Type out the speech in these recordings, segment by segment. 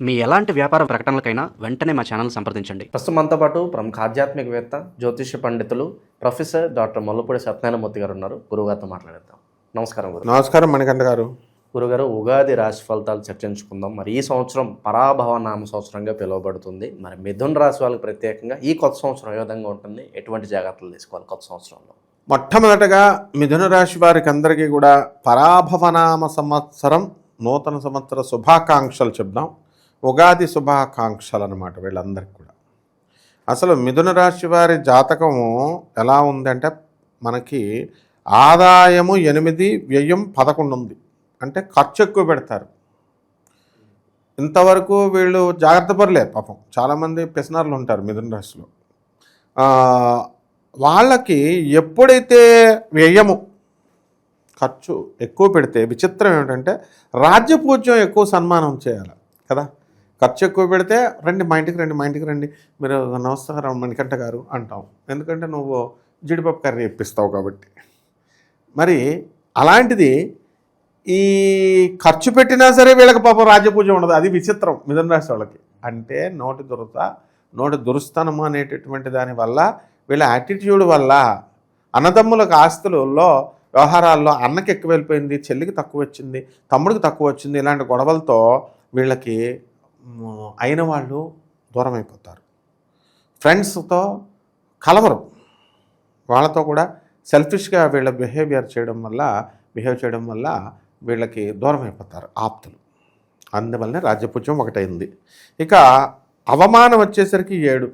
మీ ఎలాంటి వ్యాపార ప్రకటనలకైనా వెంటనే మా ఛానల్ సంప్రదించండి. ప్రస్తుతం మనతో పాటు ప్రముఖ ఆధ్యాత్మికవేత్త, జ్యోతిష పండితులు ప్రొఫెసర్ డాక్టర్ మల్లుపూడి సత్యనారాయణమూర్తి గారు ఉన్నారు. గురుగారితో మాట్లాడేద్దాం. నమస్కారం గురు. నమస్కారం మణికంఠ గారు. గురుగారు, ఉగాది రాశి ఫలితాలు చర్చించుకుందాం. మరి ఈ సంవత్సరం పరాభవ నామ సంవత్సరంగా పిలువబడుతుంది. మరి మిథున రాశి వాళ్ళకి ప్రత్యేకంగా ఈ కొత్త సంవత్సరం ఏ విధంగా ఉంటుంది, ఎటువంటి జాగ్రత్తలు తీసుకోవాలి కొత్త సంవత్సరంలో? మొట్టమొదటగా మిథున రాశి వారికి అందరికీ కూడా పరాభవనామ సంవత్సరం, నూతన సంవత్సర శుభాకాంక్షలు చెప్దాం. ఉగాది శుభాకాంక్షలు అన్నమాట వీళ్ళందరికీ కూడా. అసలు మిథున రాశి వారి జాతకము ఎలా ఉందంటే, మనకి ఆదాయము 8, వ్యయం 11 ఉంది. అంటే ఖర్చు ఎక్కువ పెడతారు. ఇంతవరకు వీళ్ళు జాగ్రత్త పడలే పాపం. చాలామంది పిసనార్లు ఉంటారు మిథున రాశిలో. వాళ్ళకి ఎప్పుడైతే వ్యయము ఖర్చు ఎక్కువ పెడితే, విచిత్రం ఏమిటంటే రాజ్యపూజ్యం ఎక్కువ సన్మానం చేయాలి కదా. ఖర్చు ఎక్కువ పెడితే రండి మా ఇంటికి రండి, మా ఇంటికి రండి, మీరు నమస్కారం మణికంఠ గారు అంటాం. ఎందుకంటే నువ్వు జీడిపప్పు కర్రీ ఇప్పిస్తావు కాబట్టి. మరి అలాంటిది ఈ ఖర్చు పెట్టినా సరే వీళ్ళకి పాపం రాజ్యపూజ ఉండదు. అది విచిత్రం మిథున రాశి వాళ్ళకి. అంటే నోటి దురుస్తనము అనేటటువంటి దానివల్ల, వీళ్ళ యాటిట్యూడ్ వల్ల, అన్నదమ్ములకు ఆస్తులలో వ్యవహారాల్లో అన్నకి ఎక్కువ వెళ్ళిపోయింది, చెల్లికి తక్కువ వచ్చింది, తమ్ముడికి తక్కువ వచ్చింది, ఇలాంటి గొడవలతో వీళ్ళకి అయిన వాళ్ళు దూరం అయిపోతారు. ఫ్రెండ్స్తో కలవరు, వాళ్ళతో కూడా సెల్ఫిష్గా వీళ్ళ బిహేవ్ చేయడం వల్ల వీళ్ళకి దూరం అయిపోతారు ఆప్తులు. అందువల్లనే రాజ్యపూజ్యం ఒకటైంది. ఇక అవమానం వచ్చేసరికి 7.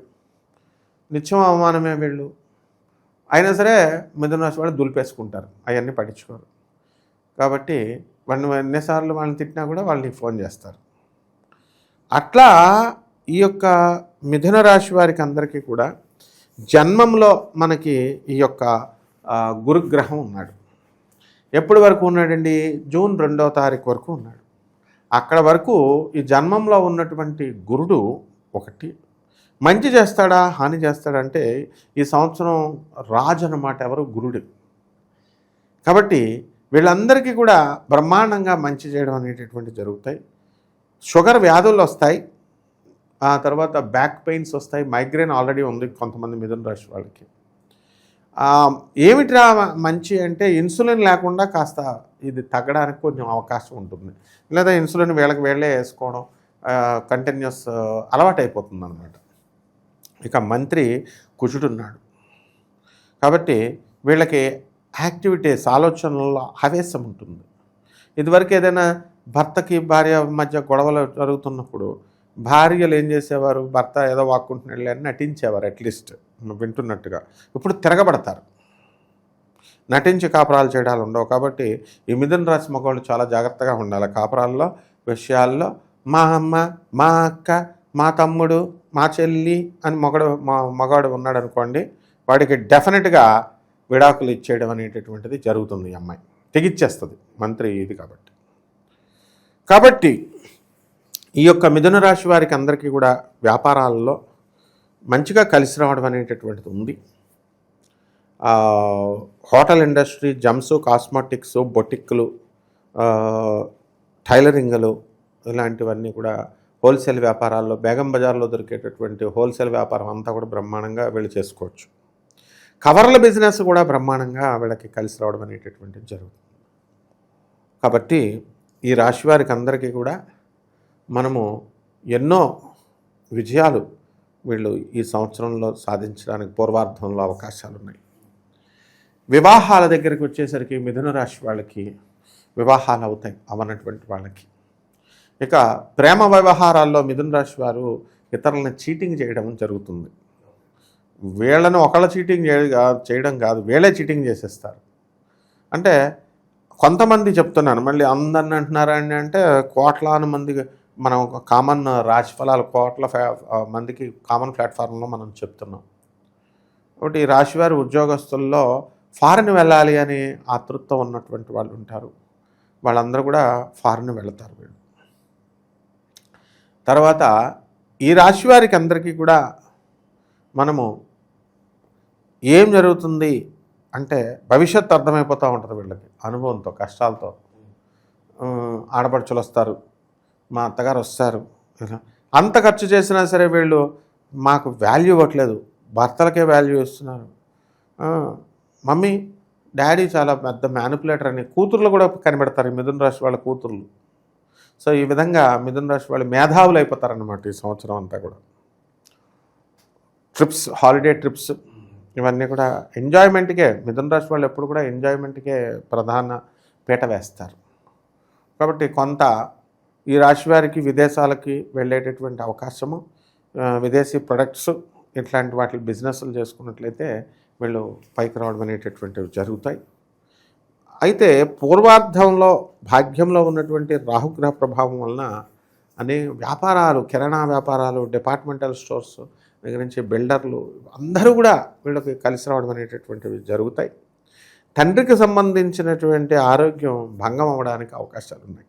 నిత్యం అవమానమే వీళ్ళు. అయినా సరే మిథున రాశి వాళ్ళు దులిపేసుకుంటారు, అవన్నీ పట్టించుకోరు. కాబట్టి ఎన్నిసార్లు వాళ్ళని తిట్టినా కూడా వాళ్ళని ఫోన్ చేస్తారు. అట్లా ఈ యొక్క మిథున రాశి వారికి అందరికీ కూడా జన్మంలో మనకి ఈ యొక్క గురుగ్రహం ఉన్నాడు. ఎప్పటి వరకు ఉన్నాడండి? జూన్ 2వ తారీఖు వరకు ఉన్నాడు. అక్కడ వరకు ఈ జన్మంలో ఉన్నటువంటి గురుడు ఒకటి మంచి చేస్తాడా హాని చేస్తాడంటే, ఈ సంవత్సరం రాజు అన్నమాట ఎవరు? గురుడు. కాబట్టి వీళ్ళందరికీ కూడా బ్రహ్మాండంగా మంచి చేయడం అనేటటువంటి జరుగుతాయి. షుగర్ వ్యాధులు వస్తాయి, ఆ తర్వాత బ్యాక్ పెయిన్స్ వస్తాయి, మైగ్రేన్ ఆల్రెడీ ఉంది కొంతమంది మిథున రాశి వాళ్ళకి. ఏమిట్రా మంచి అంటే, ఇన్సులిన్ లేకుండా కాస్త ఇది తగ్గడానికి కొంచెం అవకాశం ఉంటుంది. లేదా ఇన్సులిన్ వీళ్ళకి వీళ్ళే వేసుకోవడం కంటిన్యూస్ అలవాటు అయిపోతుంది అన్నమాట. ఇక మంత్రి కుజుడున్నాడు కాబట్టి వీళ్ళకి యాక్టివిటీస్, ఆలోచనల్లో ఆవేశం ఉంటుంది. ఇదివరకు ఏదైనా భర్తకి భార్య మధ్య గొడవలు జరుగుతున్నప్పుడు భార్యలు ఏం చేసేవారు? భర్త ఏదో వాక్కుంటున్నాడు అని నటించేవారు, అట్లీస్ట్ వింటున్నట్టుగా. ఇప్పుడు తిరగబడతారు, నటించి కాపురాలు చేయడాలు ఉండవు. కాబట్టి ఈ మిథున రాశి మగవాళ్ళు చాలా జాగ్రత్తగా ఉండాలి కాపురాల్లో, విషయాల్లో. మా అమ్మ, మా అక్క, మా తమ్ముడు, మా చెల్లి అని మగవాడు ఉన్నాడు అనుకోండి, వాడికి డెఫినెట్గా విడాకులు ఇచ్చేయడం అనేటటువంటిది జరుగుతుంది. ఈ అమ్మాయి తెగిచ్చేస్తుంది, మంత్రి ఇది కాబట్టి ఈ యొక్క మిథున రాశి వారికి అందరికీ కూడా వ్యాపారాల్లో మంచిగా కలిసి రావడం అనేటటువంటిది ఉంది. హోటల్ ఇండస్ట్రీ, జమ్స్, కాస్మెటిక్స్, బొటిక్లు, టైలరింగ్లు, ఇలాంటివన్నీ కూడా హోల్సేల్ వ్యాపారాల్లో, బేగం బజార్లో దొరికేటటువంటి హోల్సేల్ వ్యాపారం అంతా కూడా బ్రహ్మాండంగా వీళ్ళు చేసుకోవచ్చు. కవర్ల బిజినెస్ కూడా బ్రహ్మాండంగా వీళ్ళకి కలిసి రావడం అనేటటువంటిది జరుగుతుంది. కాబట్టి ఈ రాశి వారికి అందరికీ కూడా మనము ఎన్నో విజయాలు వీళ్ళు ఈ సంవత్సరంలో సాధించడానికి పూర్వార్ధంలో అవకాశాలు ఉన్నాయి. వివాహాల దగ్గరికి వచ్చేసరికి మిథున రాశి వాళ్ళకి వివాహాలు అవుతాయి, అవనటువంటి వాళ్ళకి. ఇక ప్రేమ వ్యవహారాల్లో మిథున రాశి వారు ఇతరులను చీటింగ్ చేయడం జరుగుతుంది. వీళ్ళని ఒకళ్ళ చీటింగ్ చేయడం కాదు, వీళ్ళే చీటింగ్ చేసేస్తారు. అంటే కొంతమంది చెప్తున్నాను, మళ్ళీ అందరిని అంటున్నారా అంటే కోట్లాది మంది, మనం ఒక కామన్ రాశి ఫలాలు కోట్ల మందికి కామన్ ప్లాట్ఫామ్లో మనం చెప్తున్నాం. కాబట్టి ఈ రాశివారి ఉద్యోగస్తుల్లో ఫారిన్ వెళ్ళాలి అని ఆతృత ఉన్నటువంటి వాళ్ళు ఉంటారు. వాళ్ళందరూ కూడా ఫారిన్ వెళతారు వీళ్ళు. తర్వాత ఈ రాశి వారికి అందరికీ కూడా మనము ఏం జరుగుతుంది అంటే భవిష్యత్తు అర్థమైపోతూ ఉంటుంది వీళ్ళకి, అనుభవంతో, కష్టాలతో. ఆడపడుచులు వస్తారు, మా అత్తగారు వస్తారు, అంత ఖర్చు చేసినా సరే వీళ్ళు మాకు వాల్యూ ఇవ్వట్లేదు, భర్తలకే వాల్యూ ఇస్తున్నారు. మమ్మీ డాడీ చాలా పెద్ద మ్యానిపులేటర్ అని కూతుర్లు కూడా కనిపెడతారు ఈ మిథున రాశి వాళ్ళ కూతుర్లు. సో ఈ విధంగా మిథున రాశి వాళ్ళు మేధావులు అయిపోతారన్నమాట ఈ సంవత్సరం అంతా కూడా. ట్రిప్స్, హాలిడే ట్రిప్స్ ఇవన్నీ కూడా ఎంజాయ్మెంట్కే, మిథున రాశి వాళ్ళు ఎప్పుడు కూడా ఎంజాయ్మెంట్కే ప్రధాన పీట వేస్తారు. కాబట్టి కొంత ఈ రాశి వారికి విదేశాలకి వెళ్ళేటటువంటి అవకాశము, విదేశీ ప్రొడక్ట్స్ ఇట్లాంటి వాటి బిజినెస్లు చేసుకున్నట్లయితే వీళ్ళు పైకి రావడం అనేటటువంటివి జరుగుతాయి. అయితే పూర్వార్ధంలో భాగ్యంలో ఉన్నటువంటి రాహుగ్రహ ప్రభావం వలన వ్యాపారాలు, కిరాణా వ్యాపారాలు, డిపార్ట్మెంటల్ స్టోర్స్ దగ్గర నుంచి బిల్డర్లు అందరూ కూడా వీళ్ళకి కలిసి రావడం అనేటటువంటివి జరుగుతాయి. తండ్రికి సంబంధించినటువంటి ఆరోగ్యం భంగం అవ్వడానికి అవకాశాలు ఉన్నాయి.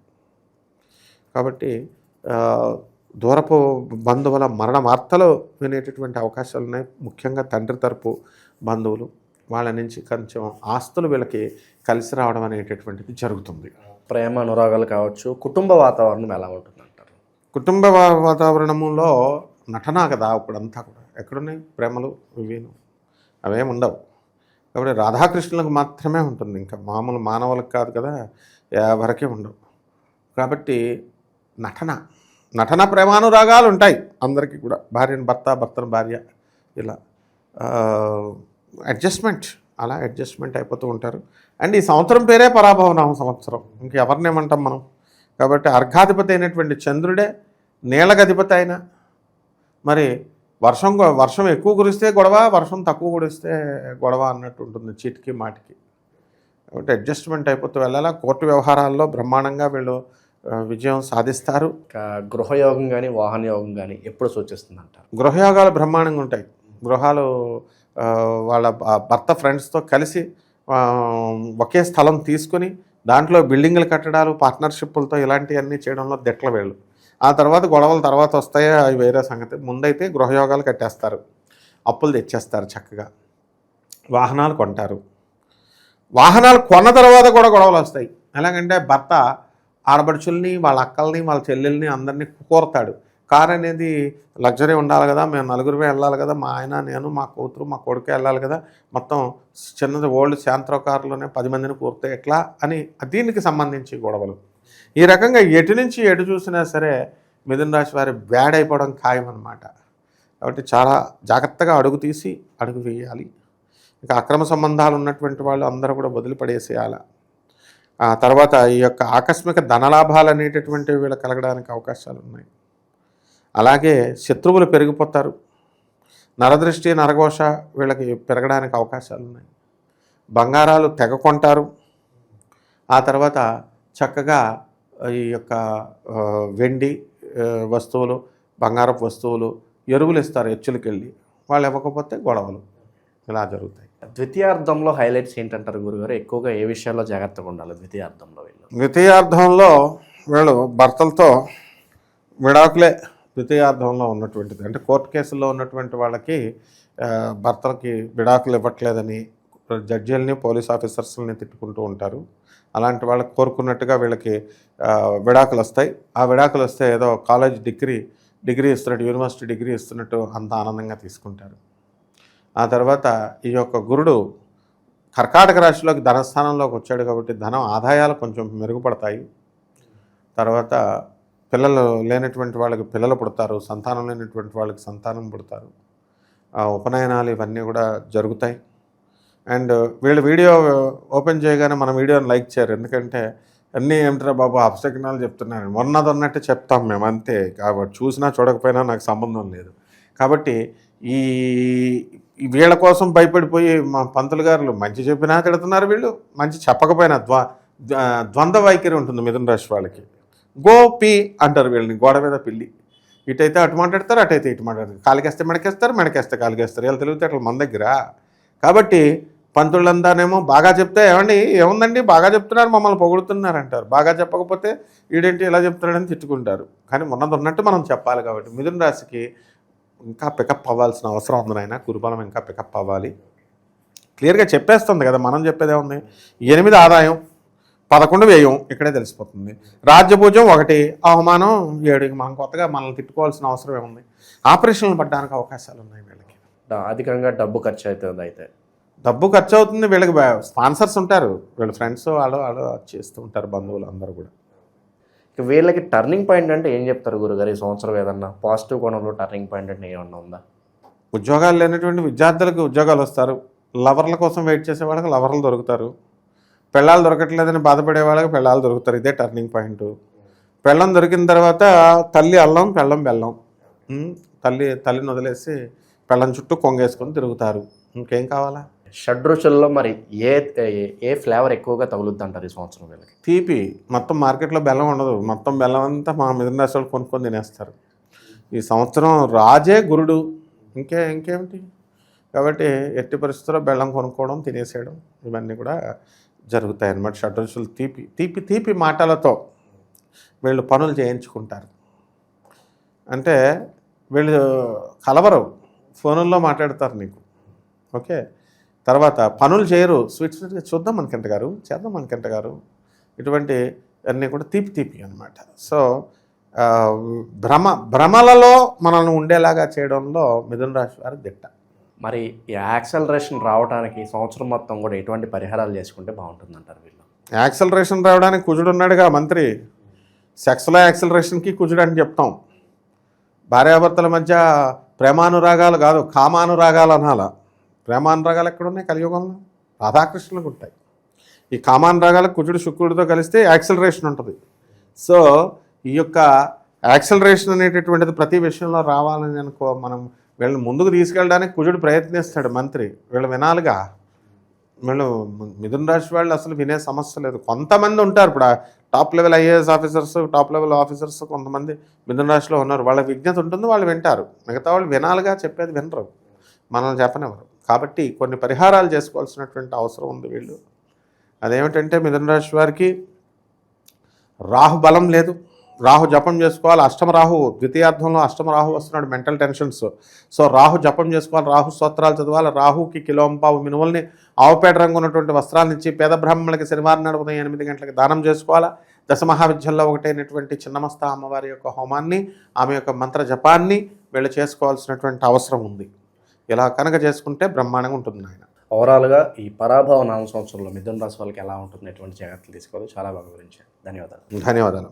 కాబట్టి దూరపు బంధువుల మరణ వార్తలు వినేటటువంటి అవకాశాలు ఉన్నాయి. ముఖ్యంగా తండ్రి తరపు బంధువులు వాళ్ళ నుంచి కొంచెం ఆస్తులు వీళ్ళకి కలిసి రావడం అనేటటువంటిది జరుగుతుంది. ప్రేమ అనురాగాలు కావచ్చు, కుటుంబ వాతావరణం ఎలా ఉంటుందంటారు? కుటుంబ వాతావరణంలో నటన కదా ఇప్పుడంతా కూడా. ఎక్కడున్నాయి ప్రేమలు ఇవేను? అవేమి ఉండవు. కాబట్టి రాధాకృష్ణులకు మాత్రమే ఉంటుంది, ఇంకా మామూలు మానవులకు కాదు కదా, ఎవరికే ఉండవు. కాబట్టి నటన ప్రేమానురాగాలు ఉంటాయి అందరికీ కూడా. భార్యను భర్త, భర్తను భార్య, ఇలా అలా అడ్జస్ట్మెంట్ అయిపోతూ ఉంటారు. అండ్ ఈ సంవత్సరం పేరే పరాభవనామ సంవత్సరం, ఇంకెవరినేమంటాం మనం. కాబట్టి అర్ఘాధిపతి అయినటువంటి చంద్రుడే నీళ్ళగధిపతి అయినా మరి వర్షం ఎక్కువ కురిస్తే గొడవ, వర్షం తక్కువ కురిస్తే గొడవ అన్నట్టు ఉంటుంది చీటికి మాటికి. కాబట్టి అడ్జస్ట్మెంట్ అయిపోతూ వెళ్ళాలా. కోర్టు వ్యవహారాల్లో బ్రహ్మాండంగా వీళ్ళు విజయం సాధిస్తారు. గృహయోగం కానీ వాహన యోగం కానీ ఎప్పుడు సూచిస్తుంది అంటారు? గృహయోగాలు బ్రహ్మాండంగా ఉంటాయి. గృహాలు వాళ్ళ భర్త ఫ్రెండ్స్తో కలిసి ఒకే స్థలం తీసుకుని దాంట్లో బిల్డింగ్లు కట్టడాలు, పార్ట్నర్షిప్లతో ఇలాంటివన్నీ చేయడంలో దిట్ల వీళ్ళు. ఆ తర్వాత గొడవలు తర్వాత వస్తాయో అవి వేరే సంగతి. ముందైతే గృహయోగాలు కట్టేస్తారు, అప్పులు తెచ్చేస్తారు, చక్కగా వాహనాలు కొంటారు. వాహనాలు కొన్న తర్వాత కూడా గొడవలు వస్తాయి. ఎలాగంటే భర్త ఆడబడుచుల్ని, వాళ్ళ అక్కల్ని, వాళ్ళ చెల్లెల్ని అందరినీ కోరతాడు. కార్ అనేది లగ్జరీ ఉండాలి కదా, మేము నలుగురిమే వెళ్ళాలి కదా, మా ఆయన, నేను, మా కూతురు, మా కొడుకే వెళ్ళాలి కదా, మొత్తం చిన్నది ఓల్డ్ శాంత్రో కారులోనే 10 మందిని కూరితే ఎట్లా అని దీనికి సంబంధించి గొడవలు. ఈ రకంగా ఎటు నుంచి ఎటు చూసినా సరే మిథున రాశి వారి బ్యాడ్ అయిపోవడం ఖాయం అన్నమాట. కాబట్టి చాలా జాగ్రత్తగా అడుగు తీసి అడుగు వేయాలి. ఇంకా అక్రమ సంబంధాలు ఉన్నటువంటి వాళ్ళు అందరూ కూడా వదిలిపడేసేయాలి. ఆ తర్వాత ఈ యొక్క ఆకస్మిక ధనలాభాలు అనేటటువంటివి వీళ్ళు కలగడానికి అవకాశాలు ఉన్నాయి. అలాగే శత్రువులు పెరిగిపోతారు. నరదృష్టి, నరఘోష వీళ్ళకి పెరగడానికి అవకాశాలు ఉన్నాయి. బంగారాలు తెగ కొంటారు. ఆ తర్వాత చక్కగా ఈ యొక్క వెండి వస్తువులు, బంగారపు వస్తువులు, ఎరువులు ఇస్తారు ఎచ్చులకి వెళ్ళి. వాళ్ళు ఇవ్వకపోతే గొడవలు ఇలా జరుగుతాయి. ద్వితీయార్థంలో హైలైట్స్ ఏంటంటారు గురుగారు? ఎక్కువగా ఏ విషయాల్లో జాగ్రత్తగా ఉండాలి ద్వితీయార్థంలో? ద్వితీయార్థంలో వీళ్ళు భర్తలతో విడాకులే ద్వితీయార్థంలో ఉన్నటువంటిది. అంటే కోర్టు కేసుల్లో ఉన్నటువంటి వాళ్ళకి భర్తలకి విడాకులు ఇవ్వట్లేదని జడ్జీలని, పోలీస్ ఆఫీసర్స్ని తిట్టుకుంటూ ఉంటారు. అలాంటి వాళ్ళకి కోరుకున్నట్టుగా వీళ్ళకి విడాకులు వస్తాయి. ఆ విడాకులు వస్తే ఏదో కాలేజ్ డిగ్రీ ఇస్తున్నట్టు, యూనివర్సిటీ డిగ్రీ ఇస్తున్నట్టు అంత ఆనందంగా తీసుకుంటారు. ఆ తర్వాత ఈ యొక్క గురుడు కర్కాటక రాశిలోకి ధనస్థానంలోకి వచ్చాడు కాబట్టి ధనం ఆదాయాలు కొంచెం మెరుగుపడతాయి. తర్వాత పిల్లలు లేనటువంటి వాళ్ళకి పిల్లలు పుడతారు, సంతానం లేనటువంటి వాళ్ళకి సంతానం పుడతారు. ఉపనయనాలు ఇవన్నీ కూడా జరుగుతాయి. అండ్ వీళ్ళు వీడియో ఓపెన్ చేయగానే మన వీడియోని లైక్ చేయరు. ఎందుకంటే అన్నీ ఏమిట్రా బాబు అపశకునాలు చెప్తున్నారు, మొన్నదన్నట్టు చెప్తాం మేము అంతే. కాబట్టి చూసినా చూడకపోయినా నాకు సంబంధం లేదు. కాబట్టి ఈ వీళ్ళ కోసం భయపడిపోయి మా పంతులు గారులు మంచి చెప్పినా తిడుతున్నారు, వీళ్ళు మంచి చెప్పకపోయినా ద్వంద్వ వైఖరి ఉంటుంది మిథున రాశి వాళ్ళకి. గోపి అంటారు వీళ్ళని, గోడ మీద పిల్లి. ఇటైతే అటు మాట్లాడతారు, అటైతే ఇటు మాట్లాడతారు. కాలికేస్తే మెడకేస్తారు, మెడకేస్తే కాలికేస్తారు. వీళ్ళు తెలివితేటలు మన దగ్గర. కాబట్టి పంతులంతానేమో బాగా చెప్తే ఏమండి ఏముందండి బాగా చెప్తున్నారు, మమ్మల్ని పొగుడుతున్నారు అంటారు. బాగా చెప్పకపోతే వీడేంటి ఇలా చెప్తున్నాడని తిట్టుకుంటారు. కానీ మొన్నది ఉన్నట్టు మనం చెప్పాలి. కాబట్టి మిథున రాశికి ఇంకా పికప్ అవ్వాల్సిన అవసరం ఉంది నాయన. గురుబలం ఇంకా పికప్ అవ్వాలి. క్లియర్గా చెప్పేస్తుంది కదా, మనం చెప్పేదే ఉంది. 8 ఆదాయం, 11 వ్యయం ఇక్కడే తెలిసిపోతుంది. రాజ్యభూజ్యం 1, అవమానం 7. మనం కొత్తగా మనల్ని తిట్టుకోవాల్సిన అవసరం ఏముంది? ఆపరేషన్లు పడడానికి అవకాశాలు ఉన్నాయి వీళ్ళకి. అధికంగా డబ్బు ఖర్చు అవుతుంది. అయితే డబ్బు ఖర్చు అవుతుంది, వీళ్ళకి స్పాన్సర్స్ ఉంటారు, వీళ్ళ ఫ్రెండ్స్ వాళ్ళు చేస్తూ ఉంటారు, బంధువులు అందరూ కూడా. ఇక వీళ్ళకి టర్నింగ్ పాయింట్ అంటే ఏం చెప్తారు గురుగారు? ఈ సంవత్సరం ఏదన్నా పాజిటివ్ కోణంలో టర్నింగ్ పాయింట్ అంటే ఏమన్నా ఉందా? ఉద్యోగాలు లేనటువంటి విద్యార్థులకు ఉద్యోగాలు వస్తారు, లవర్ల కోసం వెయిట్ చేసే వాళ్ళకి లవర్లు దొరుకుతారు, పెళ్ళాలు దొరకట్లేదని బాధపడే వాళ్ళకి పెళ్ళాలు దొరుకుతారు. ఇదే టర్నింగ్ పాయింట్. పెళ్ళం దొరికిన తర్వాత తల్లి అల్లం పెళ్ళం బెల్లం. తల్లిని వదిలేసి పెళ్ళం చుట్టూ కొంగేసుకొని తిరుగుతారు. ఇంకేం కావాలా? షడ్రుచుల్లో మరి ఏ ఫ్లేవర్ ఎక్కువగా తగులుద్ది అంటారు ఈ సంవత్సరం వీళ్ళకి? తీపి. మొత్తం మార్కెట్లో బెల్లం ఉండదు, మొత్తం బెల్లం అంతా మా మిథున రాశి వాళ్ళు కొనుక్కొని తినేస్తారు. ఈ సంవత్సరం రాజే గురుడు, ఇంకేమిటి? కాబట్టి ఎట్టి పరిస్థితుల్లో బెల్లం కొనుక్కోవడం, తినేసేయడం ఇవన్నీ కూడా జరుగుతాయి అన్నమాట. షడ్రుచులు తీపి మాటలతో వీళ్ళు పనులు చేయించుకుంటారు. అంటే వీళ్ళు కలవరు, ఫోనుల్లో మాట్లాడతారు నీకు. ఓకే, తర్వాత పనులు చేయరు, స్వీట్గా చూద్దాం మనకెంత గారు, చేద్దాం మనకెంత గారు, ఇటువంటి అన్నీ కూడా తీపి అన్నమాట. సో భ్రమలలో మనల్ని ఉండేలాగా చేయడంలో మిథున రాశి వారు దిట్ట. మరి ఈ యాక్సలరేషన్ రావడానికి సంవత్సరం మొత్తం కూడా ఎటువంటి పరిహారాలు చేసుకుంటే బాగుంటుంది అంటారు వీళ్ళు? యాక్సలరేషన్ రావడానికి కుజుడు ఉన్నాడుగా మంత్రి. సెక్స్లో యాక్సలరేషన్కి కుజుడు అని చెప్తాం. భార్యాభర్తల మధ్య ప్రేమానురాగాలు కాదు, కామానురాగాలు అనాల. ప్రేమానురాగాలు ఎక్కడున్నాయి? కలియుగంలో రాధాకృష్ణులకు ఉంటాయి. ఈ కామానురాగాలకు కుజుడు శుక్రుడితో కలిస్తే యాక్సలరేషన్ ఉంటుంది. సో ఈ యొక్క యాక్సలరేషన్ అనేటటువంటిది ప్రతి విషయంలో రావాలని అనుకో, మనం వీళ్ళని ముందుకు తీసుకెళ్ళడానికి కుజుడు ప్రయత్నిస్తాడు మంత్రి. వీళ్ళు వినాలిగా. వీళ్ళు మిథున రాశి వాళ్ళు అసలు వినే సమస్య లేదు. కొంతమంది ఉంటారు, ఇప్పుడు top level IAS officers, top level officers కొంతమంది మిథున రాశిలో ఉన్నారు. వాళ్ళ విజ్ఞత ఉంటుంది, వాళ్ళు వింటారు. మిగతా వాళ్ళు వినాలిగా, చెప్పేది వినరు, మనల్ని చెప్పనివ్వరు. కాబట్టి కొన్ని పరిహారాలు చేసుకోవాల్సినటువంటి అవసరం ఉంది వీళ్ళు. అదేమిటంటే మిథున రాశి వారికి రాహు బలం లేదు, రాహు జపం చేసుకోవాలి. అష్టమ రాహు, ద్వితీయార్థంలో అష్టమ రాహు వస్తున్నాడు, మెంటల్ టెన్షన్స్. సో రాహు జపం చేసుకోవాలి, రాహు స్తోత్రాలు చదవాలి. రాహుకి కిలోంపావు మినుముల్ని ఆవుపేట రంగు ఉన్నటువంటి వస్త్రాలను ఇచ్చి పేద బ్రాహ్మణులకి శనివారం నాడు ఉదయం 8 గంటలకు దానం చేసుకోవాలా. దశమహావిద్యల్లో ఒకటైనటువంటి చిన్నమస్త అమ్మవారి యొక్క హోమాన్ని, ఆమె యొక్క మంత్ర జపాన్ని వీళ్ళు చేసుకోవాల్సినటువంటి అవసరం ఉంది. ఇలా కనుక చేసుకుంటే బ్రహ్మాండంగా ఉంటుంది ఆయన. ఓవరాల్గా ఈ పరాభవ నామ సంవత్సరంలో మిథున రాశి వాళ్ళకి ఎలా ఉంటుంది, ఎటువంటి జాగ్రత్తలు తీసుకోవాలి, చాలా బాగా వివరించారు. ధన్యవాదాలు. ధన్యవాదాలు.